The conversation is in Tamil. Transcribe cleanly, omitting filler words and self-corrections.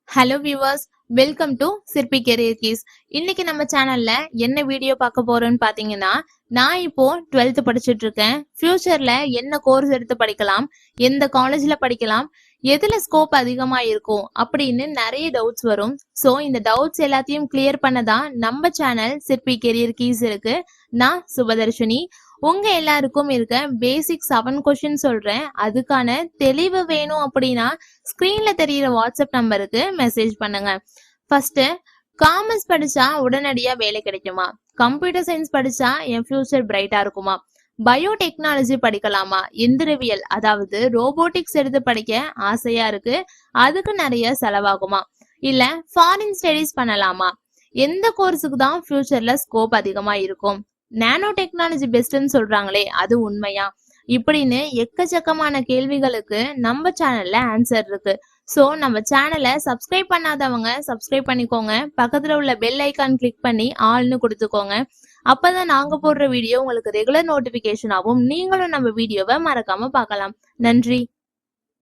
ஹலோ வியூவர்ஸ், வெல்கம் டு சிற்பி கெரியர் கீஸ். இன்னைக்கு நம்ம சேனல்ல என்ன வீடியோ பார்க்க போறோம்னு பாத்தீங்கன்னா, நான் இப்போ 12th படிச்சுட்டு இருக்கேன். ஃபியூச்சர்ல என்ன கோர்ஸ் எடுத்து படிக்கலாம், எந்த காலேஜ்ல படிக்கலாம், எதுல ஸ்கோப் அதிகமா இருக்கும் அப்படின்னு நிறைய டவுட்ஸ் வரும். ஸோ இந்த டவுட்ஸ் எல்லாத்தையும் கிளியர் பண்ணதான் நம்ம சேனல் சிற்பி கெரியர் கீஸ் இருக்கு. நான் சுபதர்ஷினி. உங்க எல்லாருக்கும் இருக்க பேசிக் 7 கொஸ்டின் சொல்றேன். அதுக்கான தெளிவு வேணும் அப்படின்னா ஸ்கிரீன்ல தெரியிற வாட்ஸ்அப் நம்பருக்கு மெசேஜ் பண்ணுங்க. ஃபர்ஸ்ட், காமர்ஸ் படிச்சா உடனடியா வேலை கிடைக்குமா? கம்ப்யூட்டர் சயின்ஸ் படிச்சா என் ஃபியூச்சர் பிரைட்டா இருக்குமா? பயோடெக்னாலஜி படிக்கலாமா? எந்திரவியல் அதாவது ரோபோட்டிக்ஸ் எடுத்து படிக்க ஆசையா இருக்கு, அதுக்கு நிறைய செலவாகுமா? இல்ல ஃபாரின் ஸ்டடீஸ் பண்ணலாமா? எந்த கோர்ஸுக்கு தான் ஃபியூச்சர்ல ஸ்கோப் அதிகமா இருக்கும்? நானோ டெக்னாலஜி பெஸ்ட்னு சொல்றாங்களே, அது உண்மையா? இப்படின்னு எக்கச்சக்கமான கேள்விகளுக்கு நம்ம சேனல்ல ஆன்சர் இருக்கு. ஸோ நம்ம சேனலை சப்ஸ்கிரைப் பண்ணாதவங்க சப்ஸ்கிரைப் பண்ணிக்கோங்க. பக்கத்துல உள்ள பெல் ஐக்கான் கிளிக் பண்ணி ஆல்னு கொடுத்துக்கோங்க. அப்பதான் நாங்க போடுற வீடியோ உங்களுக்கு ரெகுலர் நோட்டிபிகேஷன் ஆகும். நீங்களும் நம்ம வீடியோவை மறக்காம பார்க்கலாம். நன்றி.